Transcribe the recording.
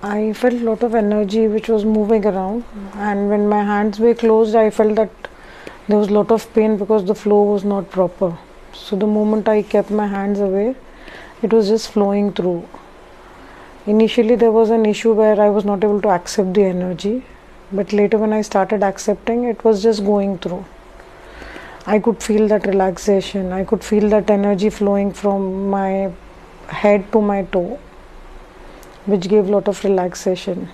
I felt a lot of energy which was moving around, and when my hands were closed, I felt that there was a lot of pain because the flow was not proper. So the moment I kept my hands away, it was just flowing through. Initially, there was an issue where I was not able to accept the energy, but later, when I started accepting, it was just going through. I could feel that relaxation, I could feel that energy flowing from my head to my toe, which gave a lot of relaxation.